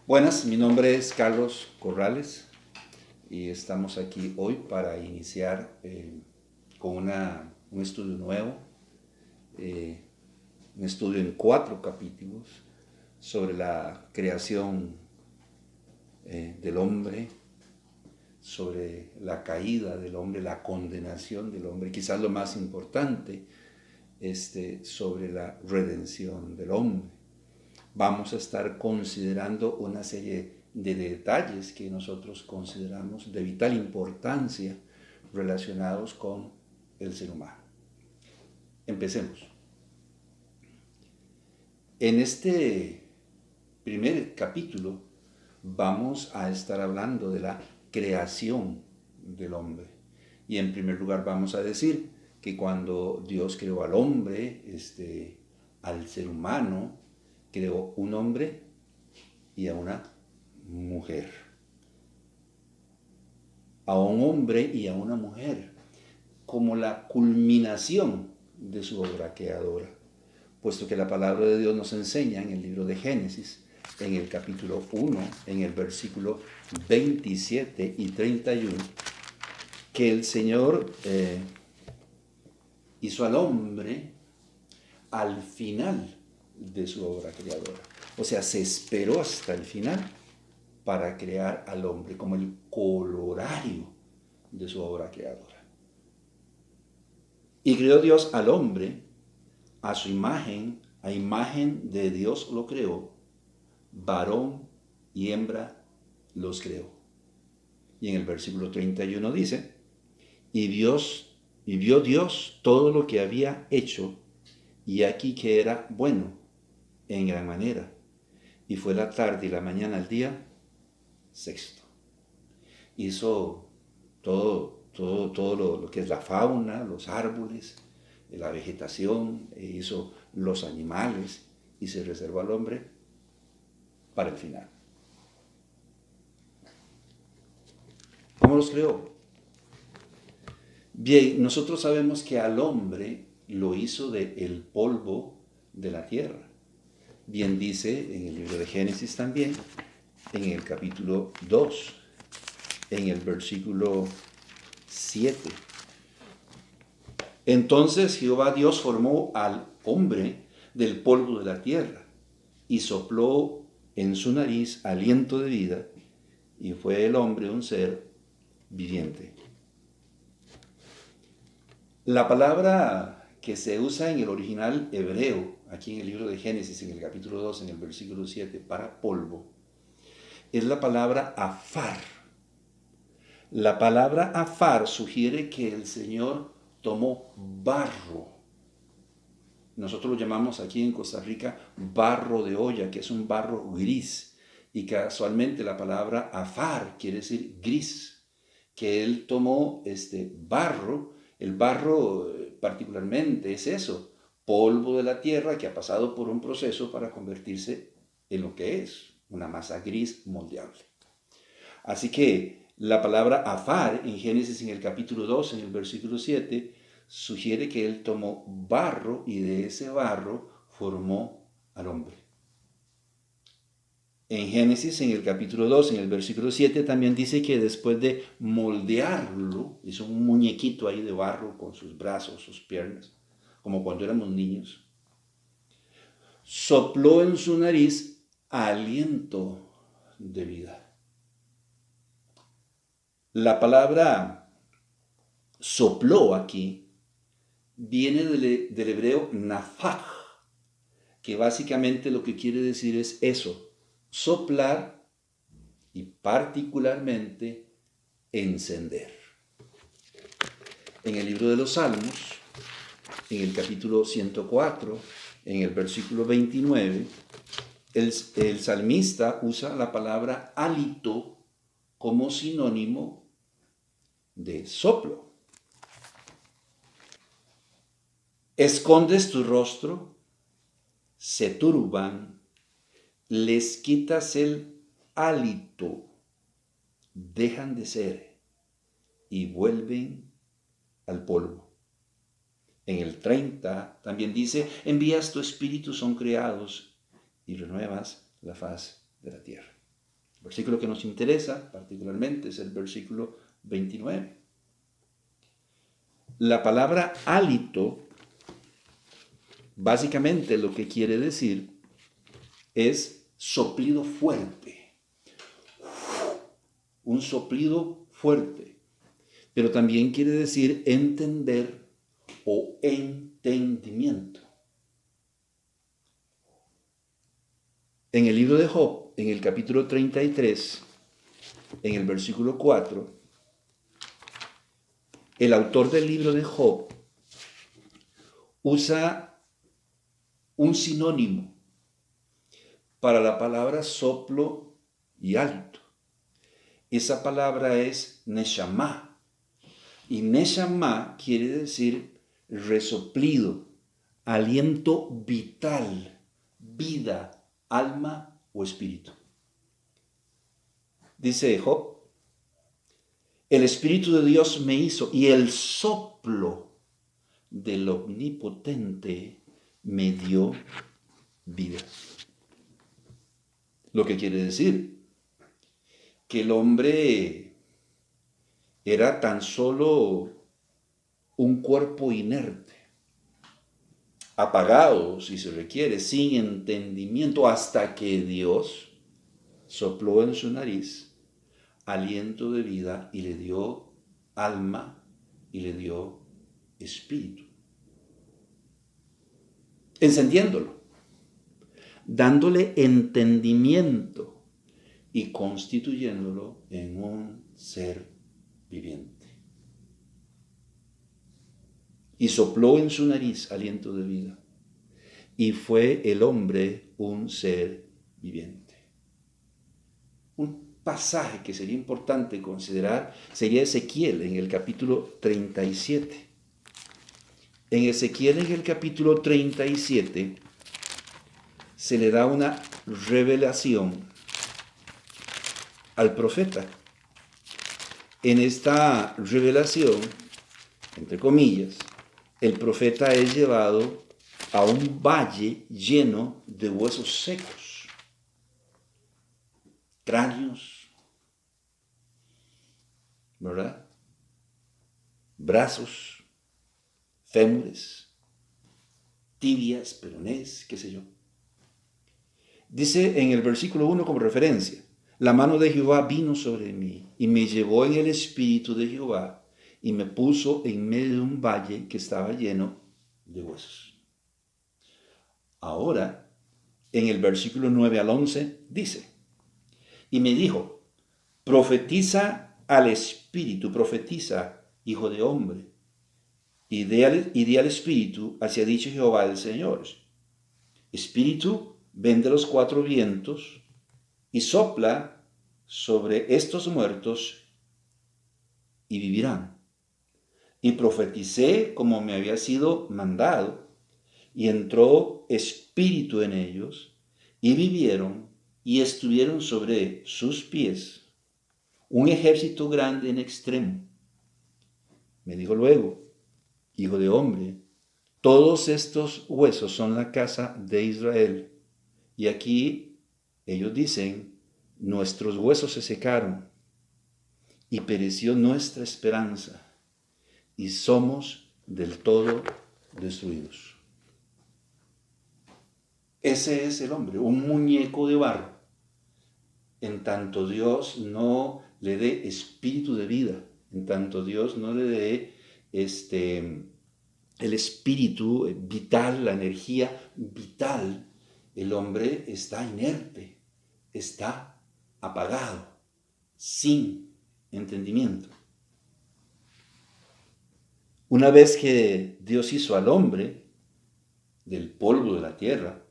Buenas, mi nombre es Carlos Corrales y estamos aquí hoy para iniciar con un estudio nuevo, eh, un estudio en 4 capítulos sobre la creación del hombre, sobre la caída del hombre, la condenación del hombre, quizás lo más importante, sobre la redención del hombre. Vamos a estar considerando una serie de detalles que nosotros consideramos de vital importancia relacionados con el ser humano. Empecemos. En este primer capítulo vamos a estar hablando de la creación del hombre. Y en primer lugar vamos a decir que cuando Dios creó al hombre, al ser humano, creó un hombre y a una mujer. A un hombre y a una mujer, como la culminación de su obra creadora. Puesto que la palabra de Dios nos enseña en el libro de Génesis, en el capítulo 1, en el versículo 27 y 31, que el Señor hizo al hombre al final de su obra creadora. O sea, se esperó hasta el final para crear al hombre como el colorario de su obra creadora. Y creó Dios al hombre a su imagen, a imagen de Dios lo creó, varón y hembra los creó. Y en el versículo 31 dice, y vio Dios todo lo que había hecho, y aquí que era bueno en gran manera. Y fue la tarde y la mañana el día sexto. Hizo todo lo que es la fauna, los árboles, la vegetación, e hizo los animales y se reservó al hombre para el final. ¿Cómo los creó? Bien, nosotros sabemos que al hombre lo hizo del polvo de la tierra. Bien dice en el libro de Génesis también, en el capítulo 2, en el versículo 7. Entonces Jehová Dios formó al hombre del polvo de la tierra y sopló en su nariz aliento de vida, y fue el hombre un ser viviente. La palabra que se usa en el original hebreo, aquí en el libro de Génesis, en el capítulo 2, en el versículo 7, para polvo, es la palabra afar. La palabra afar sugiere que el Señor tomó barro. Nosotros lo llamamos aquí en Costa Rica barro de olla, que es un barro gris. Y casualmente la palabra afar quiere decir gris, que él tomó barro. El barro particularmente es eso, polvo de la tierra que ha pasado por un proceso para convertirse en lo que es, una masa gris moldeable. Así que la palabra afar en Génesis en el capítulo 2, en el versículo 7, sugiere que él tomó barro y de ese barro formó al hombre. En Génesis, en el capítulo 2, en el versículo 7, también dice que después de moldearlo, hizo un muñequito ahí de barro con sus brazos, sus piernas, como cuando éramos niños, sopló en su nariz aliento de vida. La palabra sopló aquí viene del hebreo nafaj, que básicamente lo que quiere decir es eso, soplar y particularmente encender. En el libro de los Salmos, en el capítulo 104, en el versículo 29, el salmista usa la palabra hálito como sinónimo de soplo. Escondes tu rostro, se turban, les quitas el hálito, dejan de ser y vuelven al polvo. En el 30 también dice, envías tu espíritu, son creados y renuevas la faz de la tierra. El versículo que nos interesa particularmente es el versículo 29. La palabra hálito, básicamente lo que quiere decir es soplido fuerte. Un soplido fuerte. Pero también quiere decir entender o entendimiento. En el libro de Job, en el capítulo 33, en el versículo 4, el autor del libro de Job usa un sinónimo para la palabra soplo y hálito. Esa palabra es neshama. Y neshama quiere decir resoplido, aliento vital, vida, alma o espíritu. Dice Job, el Espíritu de Dios me hizo y el soplo del Omnipotente me dio vida. Lo que quiere decir que el hombre era tan solo un cuerpo inerte, apagado si se requiere, sin entendimiento, hasta que Dios sopló en su nariz aliento de vida y le dio alma y le dio espíritu. Encendiéndolo, dándole entendimiento y constituyéndolo en un ser viviente. Y sopló en su nariz aliento de vida. Y fue el hombre un ser viviente. Un pasaje que sería importante considerar sería Ezequiel en el capítulo 37. En Ezequiel en el capítulo 37 se le da una revelación al profeta. En esta revelación, entre comillas, el profeta es llevado a un valle lleno de huesos secos, cráneos, ¿verdad? Brazos, fémures, tibias, peronés, qué sé yo. Dice en el versículo 1 como referencia, la mano de Jehová vino sobre mí y me llevó en el espíritu de Jehová y me puso en medio de un valle que estaba lleno de huesos. Ahora, en el versículo 9 al 11, dice, y me dijo, profetiza al espíritu, profetiza, hijo de hombre, y di al espíritu, así ha dicho Jehová el Señor. Espíritu, ven de los cuatro vientos y sopla sobre estos muertos y vivirán. Y profeticé como me había sido mandado, y entró espíritu en ellos, y vivieron, y estuvieron sobre sus pies un ejército grande en extremo. Me dijo luego, hijo de hombre, todos estos huesos son la casa de Israel. Y aquí ellos dicen, nuestros huesos se secaron y pereció nuestra esperanza y somos del todo destruidos. Ese es el hombre, un muñeco de barro. En tanto Dios no le dé espíritu de vida, en tanto Dios no le dé el espíritu vital, la energía vital, el hombre está inerte, está apagado, sin entendimiento. Una vez que Dios hizo al hombre del polvo de la tierra,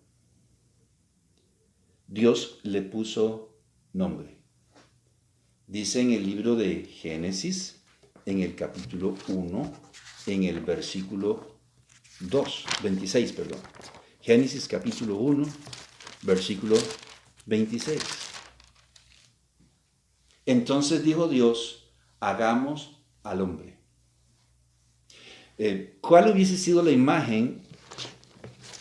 Dios le puso nombre. Dice en el libro de Génesis, en el capítulo 1, en el versículo 26. Génesis capítulo 1, versículo 26. Entonces dijo Dios, hagamos al hombre. ¿Cuál hubiese sido la imagen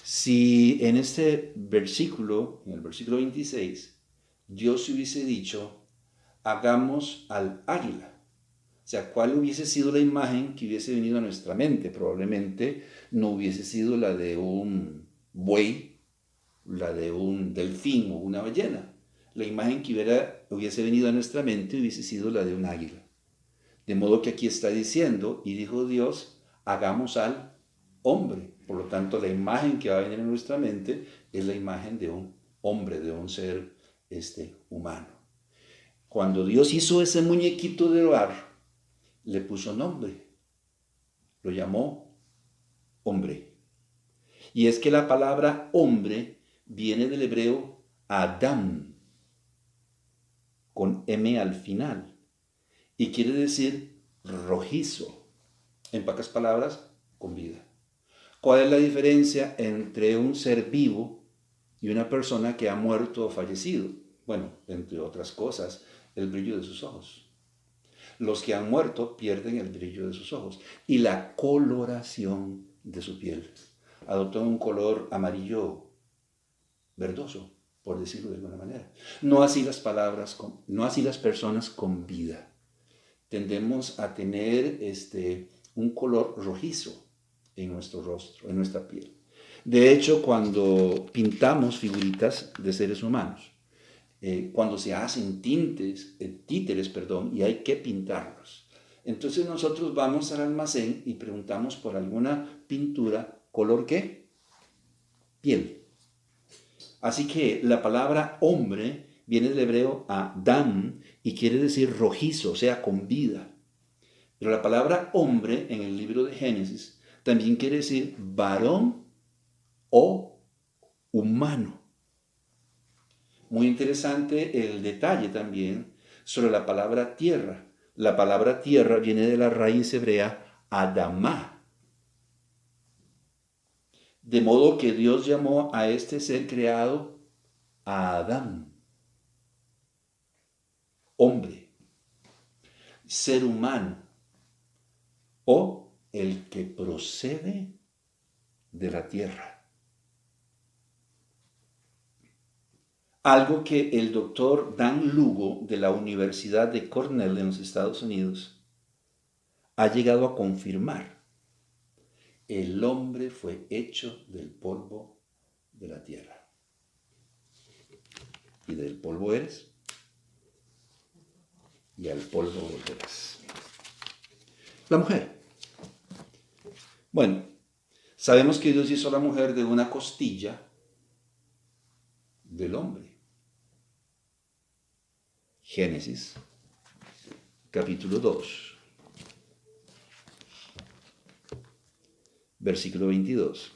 si en este versículo, en el versículo 26, Dios hubiese dicho, hagamos al águila. O sea, ¿cuál hubiese sido la imagen que hubiese venido a nuestra mente? Probablemente no hubiese sido la de un buey, la de un delfín o una ballena. La imagen que hubiese venido a nuestra mente hubiese sido la de un águila. De modo que aquí está diciendo, y dijo Dios, hagamos al hombre. Por lo tanto, la imagen que va a venir en nuestra mente es la imagen de un hombre, de un ser humano. Cuando Dios hizo ese muñequito de barro, le puso nombre, lo llamó hombre. Y es que la palabra hombre viene del hebreo Adam, con M al final, y quiere decir rojizo, en pocas palabras, con vida. ¿Cuál es la diferencia entre un ser vivo y una persona que ha muerto o fallecido? Bueno, entre otras cosas, el brillo de sus ojos. Los que han muerto pierden el brillo de sus ojos y la coloración de su piel. Adoptan un color amarillo verdoso, por decirlo de alguna manera. No así las personas con vida. Tendemos a tener un color rojizo en nuestro rostro, en nuestra piel. De hecho, cuando pintamos figuritas de seres humanos, cuando se hacen títeres, y hay que pintarlos. Entonces nosotros vamos al almacén y preguntamos por alguna pintura, ¿color qué? Piel. Así que la palabra hombre viene del hebreo Adam y quiere decir rojizo, o sea, con vida. Pero la palabra hombre en el libro de Génesis también quiere decir varón o humano. Muy interesante el detalle también sobre la palabra tierra. La palabra tierra viene de la raíz hebrea Adamá. De modo que Dios llamó a este ser creado a Adán, hombre, ser humano o el que procede de la tierra. Algo que el doctor Dan Lugo de la Universidad de Cornell en los Estados Unidos ha llegado a confirmar. El hombre fue hecho del polvo de la tierra. Y del polvo eres, y al polvo volverás. La mujer. Bueno, sabemos que Dios hizo a la mujer de una costilla del hombre. Génesis, capítulo 2, versículo 22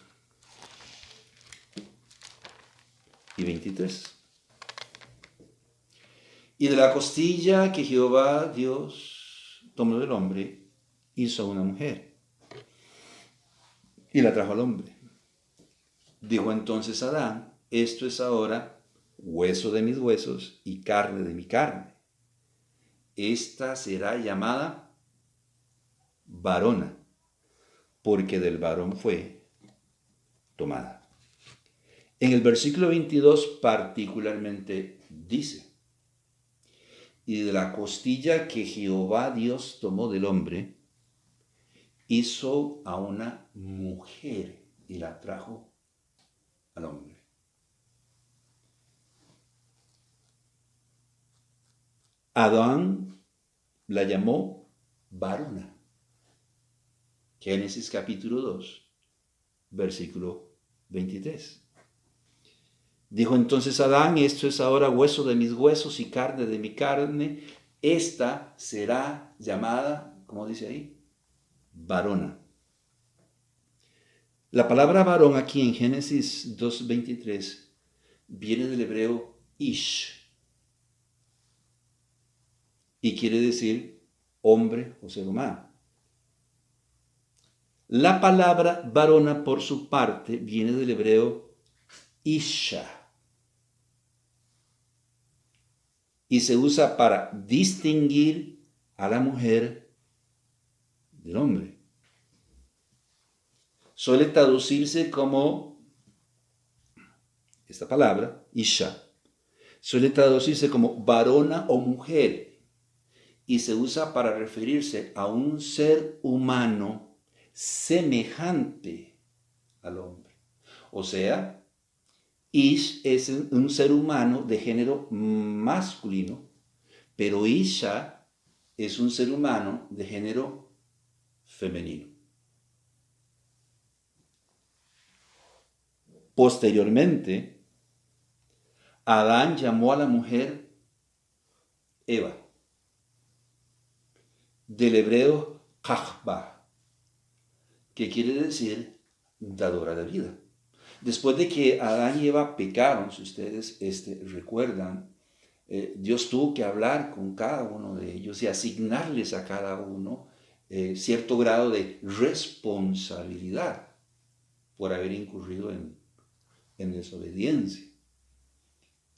y 23. Y de la costilla que Jehová Dios tomó del hombre, hizo una mujer y la trajo al hombre. Dijo entonces Adán, esto es ahora hueso de mis huesos y carne de mi carne. Esta será llamada varona, porque del varón fue tomada. En el versículo 22 particularmente dice, y de la costilla que Jehová Dios tomó del hombre, hizo a una mujer y la trajo al hombre. Adán la llamó varona. Génesis capítulo 2, versículo 23. Dijo entonces Adán, esto es ahora hueso de mis huesos y carne de mi carne. Esta será llamada, ¿cómo dice ahí? Varona. La palabra varón aquí en Génesis 2:23 viene del hebreo ish y quiere decir hombre o ser humano. La palabra varona por su parte viene del hebreo isha y se usa para distinguir a la mujer del hombre. Suele traducirse como esta palabra, isha, Suele traducirse como varona o mujer y se usa para referirse a un ser humano semejante al hombre. O sea, Ish es un ser humano de género masculino, pero Isha es un ser humano de género femenino. Posteriormente, Adán llamó a la mujer Eva, del hebreo Chachba, que quiere decir dadora de vida. Después de que Adán y Eva pecaron, si ustedes recuerdan, Dios tuvo que hablar con cada uno de ellos y asignarles a cada uno cierto grado de responsabilidad por haber incurrido en desobediencia.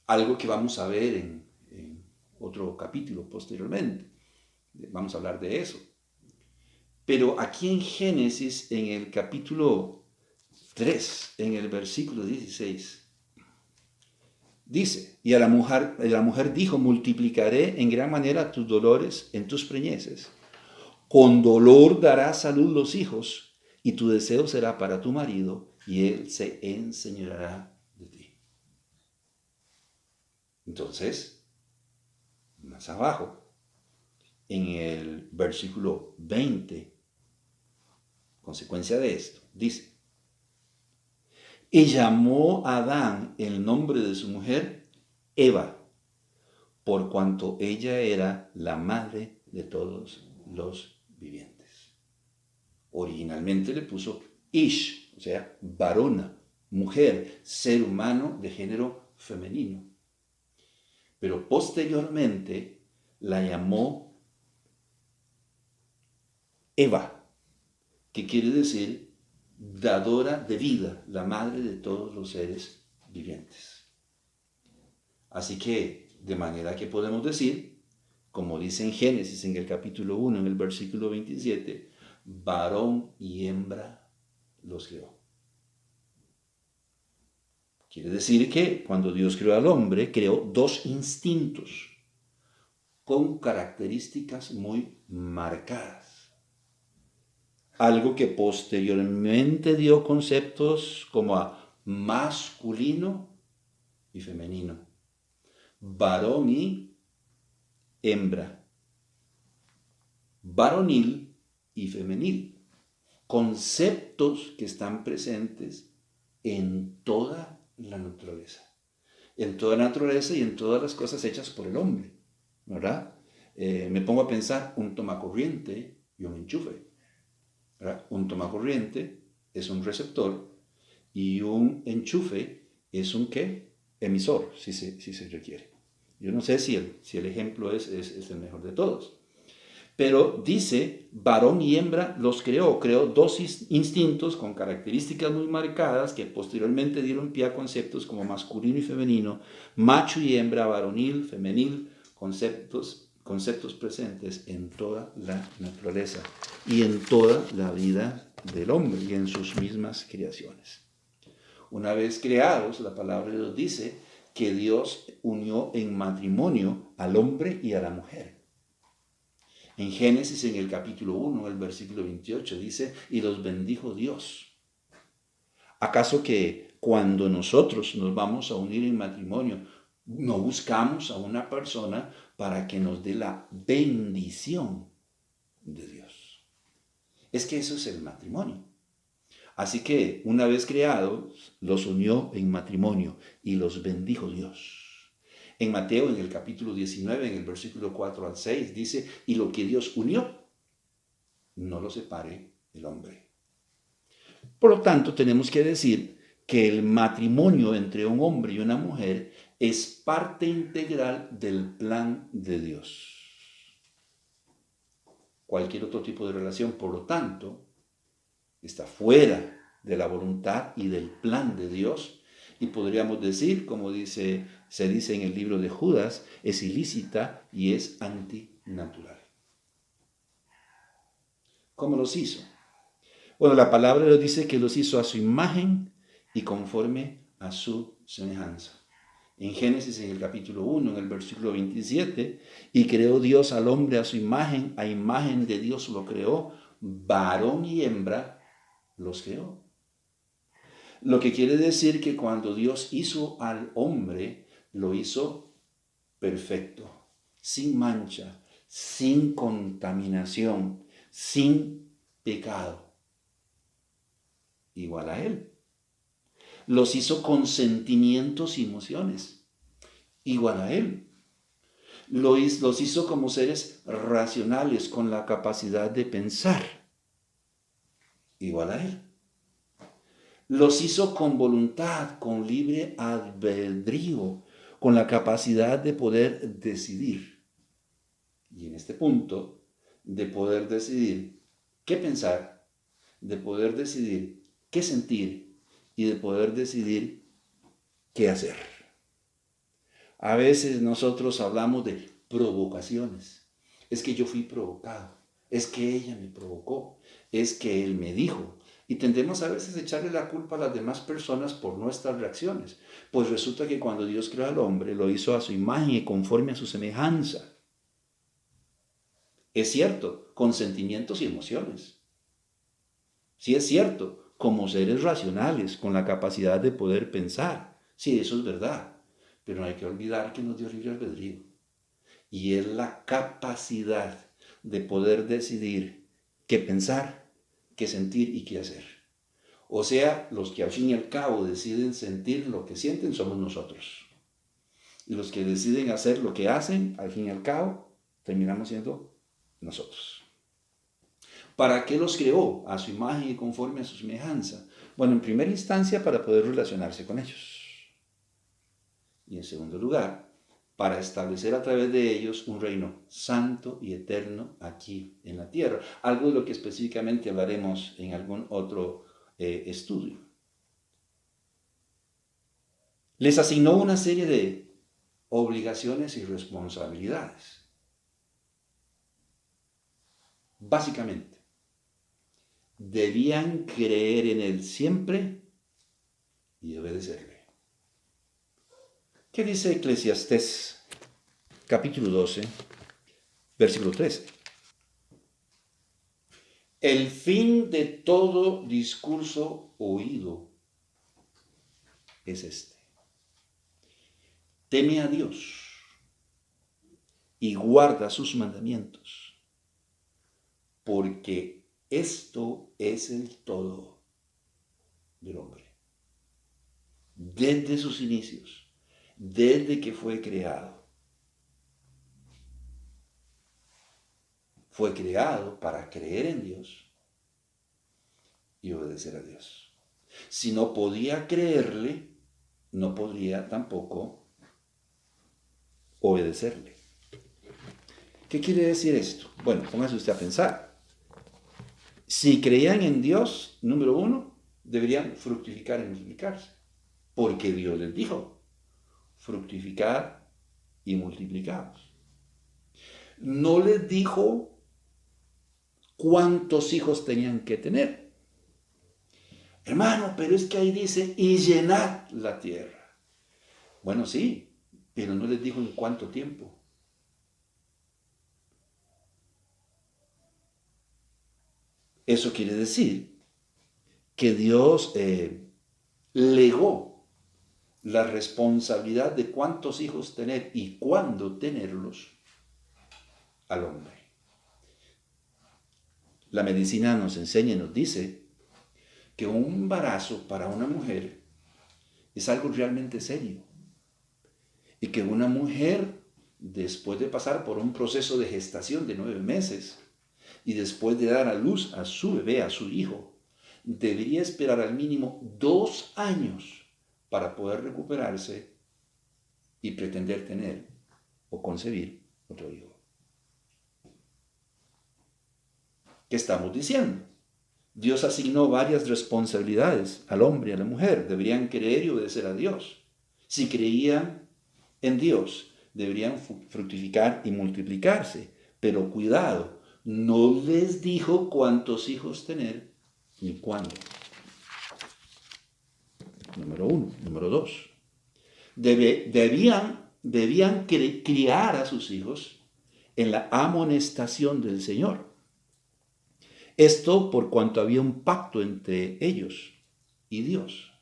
Algo que vamos a ver en otro capítulo posteriormente. Vamos a hablar de eso. Pero aquí en Génesis, en el capítulo 3, en el versículo 16, dice, y a la mujer dijo, multiplicaré en gran manera tus dolores en tus preñeces. Con dolor darás a luz los hijos, y tu deseo será para tu marido, y él se enseñoreará de ti. Entonces, más abajo, en el versículo 20, consecuencia de esto, dice, y llamó a Adán el nombre de su mujer Eva, por cuanto ella era la madre de todos los vivientes. Originalmente le puso Ish, o sea, varona, mujer, ser humano de género femenino. Pero posteriormente la llamó Eva, que quiere decir dadora de vida, la madre de todos los seres vivientes. Así que, de manera que podemos decir, como dice en Génesis en el capítulo 1, en el versículo 27, varón y hembra los creó. Quiere decir que cuando Dios creó al hombre, creó dos instintos con características muy marcadas. Algo que posteriormente dio conceptos como a masculino y femenino, varón y hembra, varonil y femenil, conceptos que están presentes en toda la naturaleza. En toda la naturaleza y en todas las cosas hechas por el hombre, ¿verdad? Me pongo a pensar un tomacorriente y un enchufe, ¿verdad? Un tomacorriente es un receptor y un enchufe es un ¿qué? Emisor, si se requiere. Yo no sé si el ejemplo es el mejor de todos. Pero dice, varón y hembra los creó dos instintos con características muy marcadas que posteriormente dieron pie a conceptos como masculino y femenino, macho y hembra, varonil, femenil, conceptos presentes en toda la naturaleza y en toda la vida del hombre y en sus mismas creaciones. Una vez creados, la palabra de Dios dice que Dios unió en matrimonio al hombre y a la mujer. En Génesis, en el capítulo 1, el versículo 28, dice, y los bendijo Dios. ¿Acaso que cuando nosotros nos vamos a unir en matrimonio, no buscamos a una persona para que nos dé la bendición de Dios? Es que eso es el matrimonio. Así que una vez creados, los unió en matrimonio y los bendijo Dios. En Mateo, en el capítulo 19, en el versículo 4 al 6, dice, y lo que Dios unió, no lo separe el hombre. Por lo tanto, tenemos que decir que el matrimonio entre un hombre y una mujer es parte integral del plan de Dios. Cualquier otro tipo de relación, por lo tanto, está fuera de la voluntad y del plan de Dios. Y podríamos decir, como se dice en el libro de Judas, es ilícita y es antinatural. ¿Cómo los hizo? Bueno, la palabra nos dice que los hizo a su imagen y conforme a su semejanza. en Génesis en el capítulo 1, en el versículo 27, y creó Dios al hombre a su imagen, a imagen de Dios lo creó, varón y hembra los creó. Lo que quiere decir que cuando Dios hizo al hombre, lo hizo perfecto, sin mancha, sin contaminación, sin pecado, igual a él. Los hizo con sentimientos y emociones, igual a él. Los hizo como seres racionales, con la capacidad de pensar, igual a él. Los hizo con voluntad, con libre albedrío, con la capacidad de poder decidir. Y en este punto, de poder decidir qué pensar, de poder decidir qué sentir y de poder decidir qué hacer. A veces nosotros hablamos de provocaciones. Es que yo fui provocado, es que ella me provocó, es que él me dijo. Y tendemos a veces a echarle la culpa a las demás personas por nuestras reacciones. Pues resulta que cuando Dios creó al hombre, lo hizo a su imagen y conforme a su semejanza. Es cierto, con sentimientos y emociones. Sí es cierto, como seres racionales, con la capacidad de poder pensar. Sí, eso es verdad. Pero no hay que olvidar que nos dio libre albedrío. Y es la capacidad de poder decidir qué pensar, qué sentir y qué hacer. O sea, los que al fin y al cabo deciden sentir lo que sienten somos nosotros. Y los que deciden hacer lo que hacen, al fin y al cabo, terminamos siendo nosotros. ¿Para qué los creó? A su imagen y conforme a su semejanza. Bueno, en primera instancia, para poder relacionarse con ellos. Y en segundo lugar, para establecer a través de ellos un reino santo y eterno aquí en la tierra. Algo de lo que específicamente hablaremos en algún otro estudio. Les asignó una serie de obligaciones y responsabilidades. Básicamente, debían creer en Él siempre y obedecerle. ¿Qué dice Eclesiastés, capítulo 12, versículo 13? El fin de todo discurso oído es este: teme a Dios y guarda sus mandamientos, porque esto es el todo del hombre. Desde sus inicios, desde que fue creado para creer en Dios y obedecer a Dios. Si no podía creerle, no podría tampoco obedecerle. ¿Qué quiere decir esto? Bueno, póngase usted a pensar. Si creían en Dios, número uno, deberían fructificar y multiplicarse. Porque Dios les dijo, fructificar y multiplicaos. No les dijo cuántos hijos tenían que tener. Hermano, pero es que ahí dice, y llenad la tierra. Bueno, sí, pero no les dijo en cuánto tiempo. Eso quiere decir que Dios legó la responsabilidad de cuántos hijos tener y cuándo tenerlos al hombre. La medicina nos enseña y nos dice que un embarazo para una mujer es algo realmente serio. Y que una mujer, después de pasar por un proceso de gestación de 9 meses y después de dar a luz a su bebé, a su hijo, debería esperar al mínimo 2 años para poder recuperarse y pretender tener o concebir otro hijo. ¿Qué estamos diciendo? Dios asignó varias responsabilidades al hombre y a la mujer. Deberían creer y obedecer a Dios. Si creían en Dios, deberían fructificar y multiplicarse. Pero cuidado, no les dijo cuántos hijos tener ni cuándo. Número 1. Número 2. Debían criar a sus hijos en la amonestación del Señor. Esto por cuanto había un pacto entre ellos y Dios.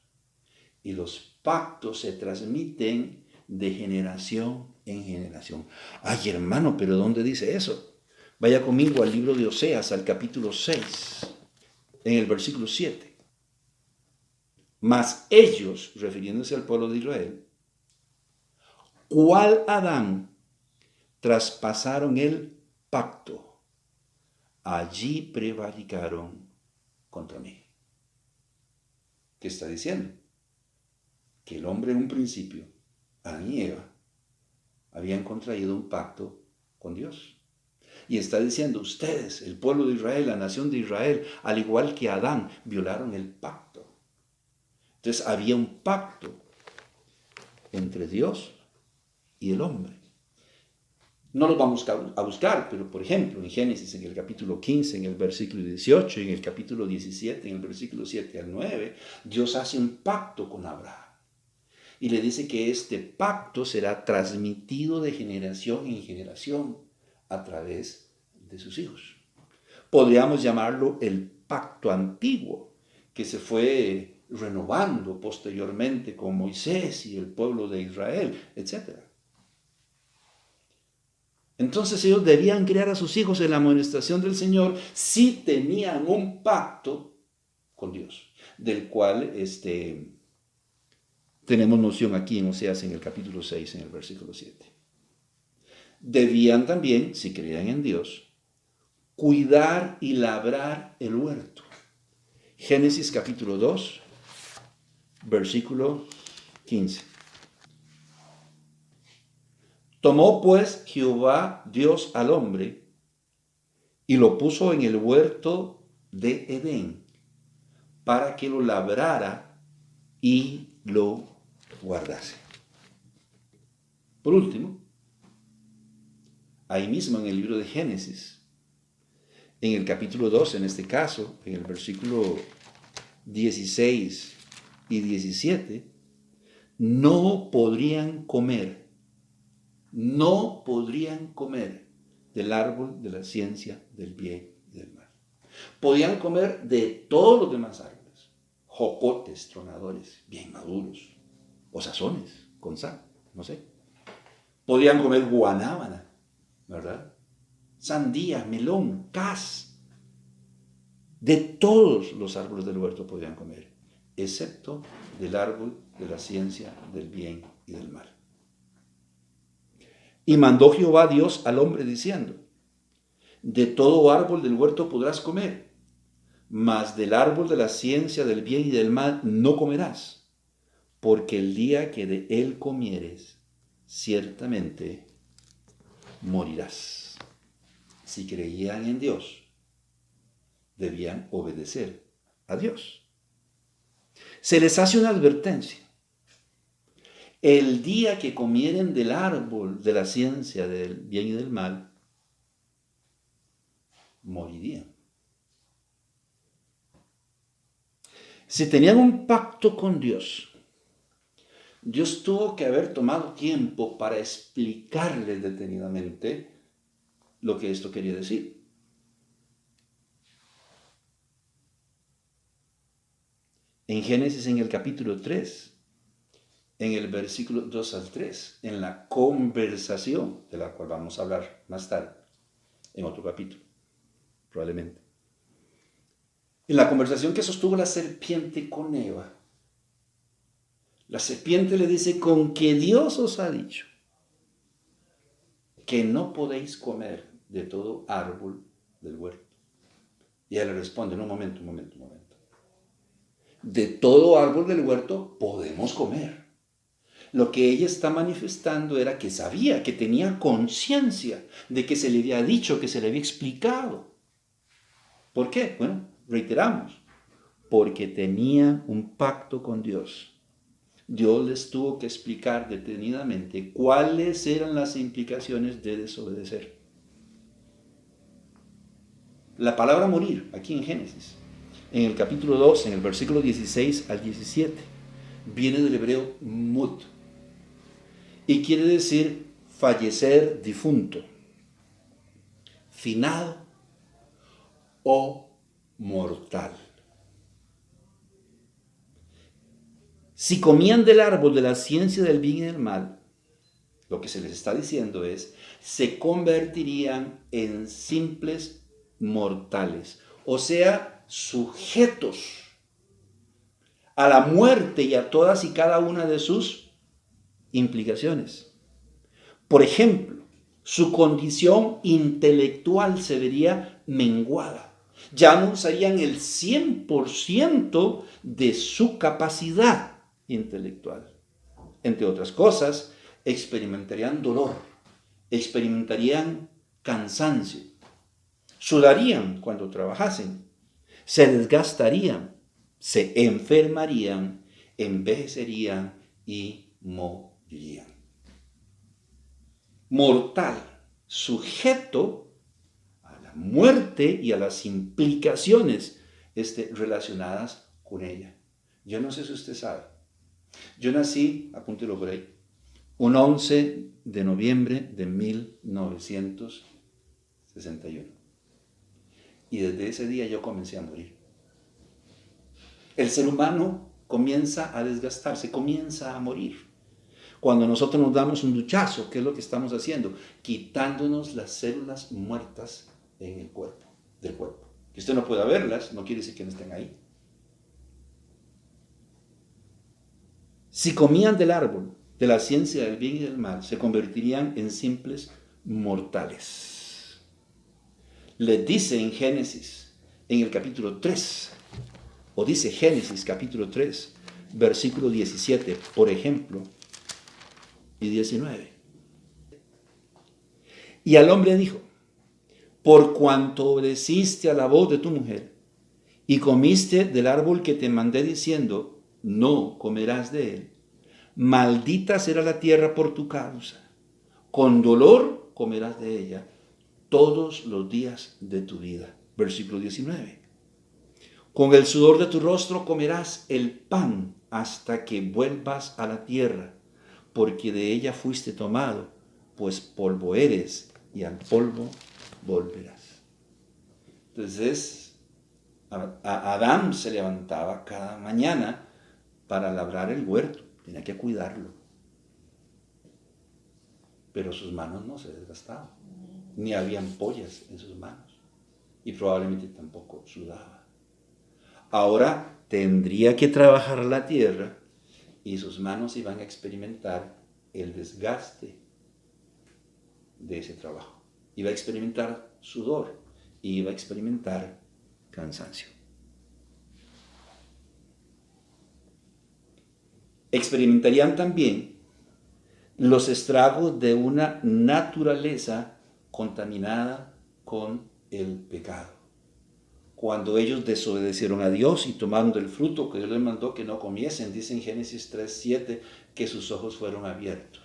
Y los pactos se transmiten de generación en generación. Ay, hermano, pero ¿dónde dice eso? Vaya conmigo al libro de Oseas, al capítulo 6, en el versículo 7. Mas ellos, refiriéndose al pueblo de Israel, ¿cuál Adán traspasaron el pacto? Allí prevaricaron contra mí. ¿Qué está diciendo? Que el hombre en un principio, Adán y Eva, habían contraído un pacto con Dios. Y está diciendo, ustedes, el pueblo de Israel, la nación de Israel, al igual que Adán, violaron el pacto. Entonces había un pacto entre Dios y el hombre. No lo vamos a buscar, pero por ejemplo, en Génesis, en el capítulo 15, en el versículo 18, en el capítulo 17, en el versículo 7 al 9, Dios hace un pacto con Abraham. Y le dice que este pacto será transmitido de generación en generación a través de sus hijos. Podríamos llamarlo el pacto antiguo, que se fue renovando posteriormente con Moisés y el pueblo de Israel, etc. Entonces ellos debían criar a sus hijos en la amonestación del Señor si tenían un pacto con Dios, del cual tenemos noción aquí en Oseas en el capítulo 6, en el versículo 7. Debían también, si creían en Dios, cuidar y labrar el huerto. Génesis capítulo 2, versículo 15. Tomó pues Jehová Dios al hombre y lo puso en el huerto de Edén para que lo labrara y lo guardase. Por último, ahí mismo en el libro de Génesis, en el capítulo 2, en este caso, en el versículo 16 y 17, no podrían comer del árbol de la ciencia del bien y del mal. Podían comer de todos los demás árboles, jocotes, tronadores, bien maduros, o sazones, con sal, no sé. Podían comer guanábana, ¿verdad? Sandía, melón, cas. De todos los árboles del huerto podían comer, excepto del árbol de la ciencia del bien y del mal. Y mandó Jehová Dios al hombre diciendo, de todo árbol del huerto podrás comer, mas del árbol de la ciencia del bien y del mal no comerás, porque el día que de él comieres, ciertamente morirás. Si creían en Dios, debían obedecer a Dios. Se les hace una advertencia. El día que comieren del árbol de la ciencia del bien y del mal, morirían. Si tenían un pacto con Dios, Dios tuvo que haber tomado tiempo para explicarles detenidamente lo que esto quería decir. En Génesis, en el capítulo 3, en el versículo 2 al 3, en la conversación, de la cual vamos a hablar más tarde, en otro capítulo, probablemente. En la conversación que sostuvo la serpiente con Eva, la serpiente le dice, con que Dios os ha dicho que no podéis comer de todo árbol del huerto. Y ella le responde, un momento. De todo árbol del huerto podemos comer. Lo que ella está manifestando era que sabía, que tenía conciencia de que se le había dicho, que se le había explicado. ¿Por qué? Bueno, reiteramos, porque tenía un pacto con Dios. Dios les tuvo que explicar detenidamente cuáles eran las implicaciones de desobedecer. La palabra morir, aquí en Génesis, en el capítulo 2, en el versículo 16 al 17, viene del hebreo mut, y quiere decir fallecer difunto, finado o mortal. Si comían del árbol de la ciencia del bien y del mal, lo que se les está diciendo es, se convertirían en simples mortales, o sea, sujetos a la muerte y a todas y cada una de sus implicaciones. Por ejemplo, su condición intelectual se vería menguada. Ya no usarían el 100% de su capacidad intelectual. Entre otras cosas, experimentarían dolor, experimentarían cansancio, sudarían cuando trabajasen, se desgastarían, se enfermarían, envejecerían y morirían. Mortal, sujeto a la muerte y a las implicaciones relacionadas con ella. Yo no sé si usted sabe. Yo nací, apúntelo por ahí, un 11 de noviembre de 1961. Y desde ese día yo comencé a morir. El ser humano comienza a desgastarse, comienza a morir. Cuando nosotros nos damos un duchazo, ¿qué es lo que estamos haciendo? Quitándonos las células muertas en el cuerpo, del cuerpo. Que usted no pueda verlas, no quiere decir que no estén ahí. Si comían del árbol de la ciencia del bien y del mal, se convertirían en simples mortales. Les dice en Génesis, en el capítulo 3, o dice Génesis capítulo 3, versículo 17, por ejemplo, y 19. Y al hombre dijo, por cuanto obedeciste a la voz de tu mujer y comiste del árbol que te mandé diciendo, no comerás de él, maldita será la tierra por tu causa, con dolor comerás de ella todos los días de tu vida. Versículo 19. Con el sudor de tu rostro comerás el pan hasta que vuelvas a la tierra, porque de ella fuiste tomado, pues polvo eres y al polvo volverás. Entonces, a Adán se levantaba cada mañana para labrar el huerto, tenía que cuidarlo. Pero sus manos no se desgastaban, ni había ampollas en sus manos, y probablemente tampoco sudaba. Ahora tendría que trabajar la tierra y sus manos iban a experimentar el desgaste de ese trabajo. Iba a experimentar sudor y iba a experimentar cansancio. Experimentarían también los estragos de una naturaleza contaminada con el pecado. Cuando ellos desobedecieron a Dios y tomaron del fruto que Dios les mandó que no comiesen, dice en Génesis 3:7 que sus ojos fueron abiertos.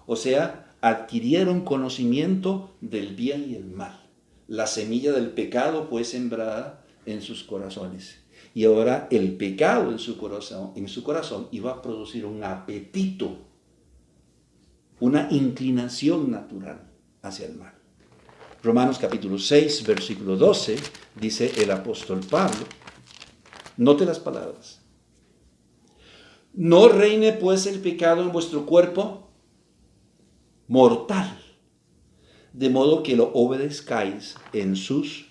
O sea, adquirieron conocimiento del bien y el mal. La semilla del pecado fue sembrada en sus corazones. Y ahora el pecado en su corazón iba a producir un apetito, una inclinación natural hacia el mal. Romanos capítulo 6, versículo 12, dice el apóstol Pablo, note las palabras, no reine pues el pecado en vuestro cuerpo mortal, de modo que lo obedezcáis en sus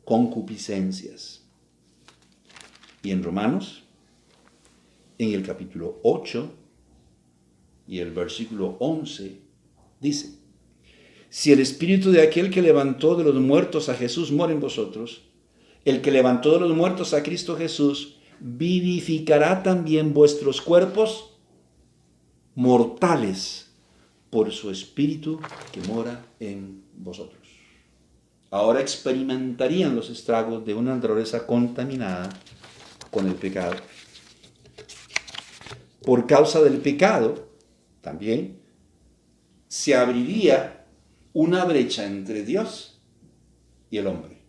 concupiscencias. Y en Romanos, en el capítulo 8 y el versículo 11, dice, si el espíritu de aquel que levantó de los muertos a Jesús mora en vosotros, el que levantó de los muertos a Cristo Jesús vivificará también vuestros cuerpos mortales por su espíritu que mora en vosotros. Ahora experimentarían los estragos de una naturaleza contaminada con el pecado. Por causa del pecado, también se abriría una brecha entre Dios y el hombre.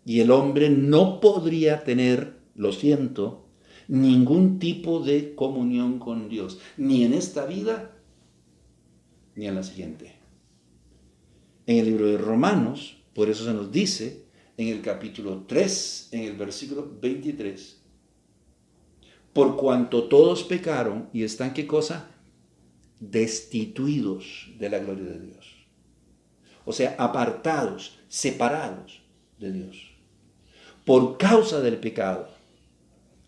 Y el hombre no podría tener, lo siento, ningún tipo de comunión con Dios, ni en esta vida, ni en la siguiente. En el libro de Romanos, por eso se nos dice, en el capítulo 3, en el versículo 23, por cuanto todos pecaron y están, ¿qué cosa? Destituidos de la gloria de Dios. O sea, apartados, separados de Dios. Por causa del pecado,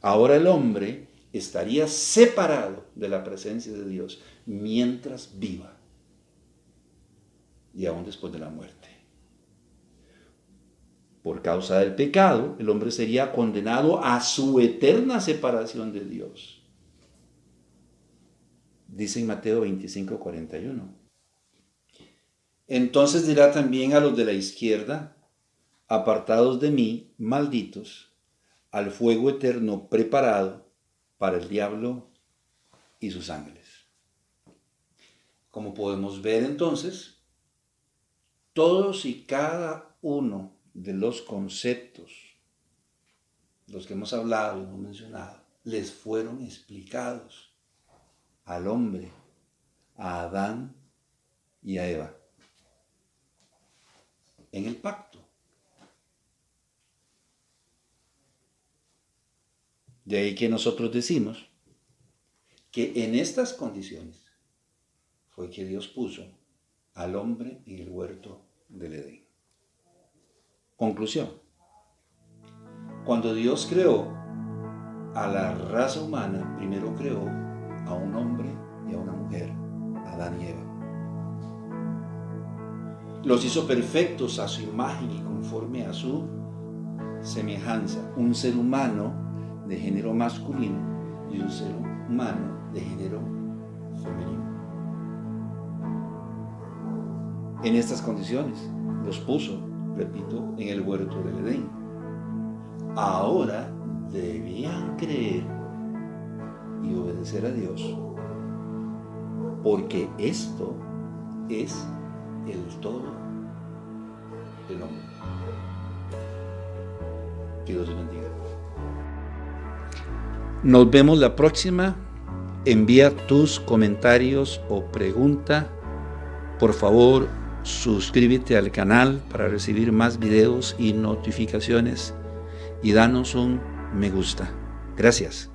ahora el hombre estaría separado de la presencia de Dios mientras viva y aún después de la muerte. Por causa del pecado, el hombre sería condenado a su eterna separación de Dios. Dice en Mateo 25:41. Entonces dirá también a los de la izquierda, apartados de mí, malditos, al fuego eterno preparado para el diablo y sus ángeles. Como podemos ver entonces, todos y cada uno de los conceptos, los que hemos hablado y hemos mencionado, les fueron explicados al hombre, a Adán y a Eva, en el pacto. De ahí que nosotros decimos que en estas condiciones fue que Dios puso al hombre en el huerto del Edén. Conclusión. Cuando Dios creó a la raza humana, primero creó a un hombre y a una mujer, Adán y Eva. Los hizo perfectos a su imagen y conforme a su semejanza. Un ser humano de género masculino y un ser humano de género femenino. En estas condiciones los puso, repito, en el huerto del Edén. Ahora debían creer y obedecer a Dios, porque esto es el todo del hombre. Que Dios les bendiga. Nos vemos la próxima. Envía tus comentarios o pregunta. Por favor, suscríbete al canal para recibir más videos y notificaciones y danos un me gusta. Gracias.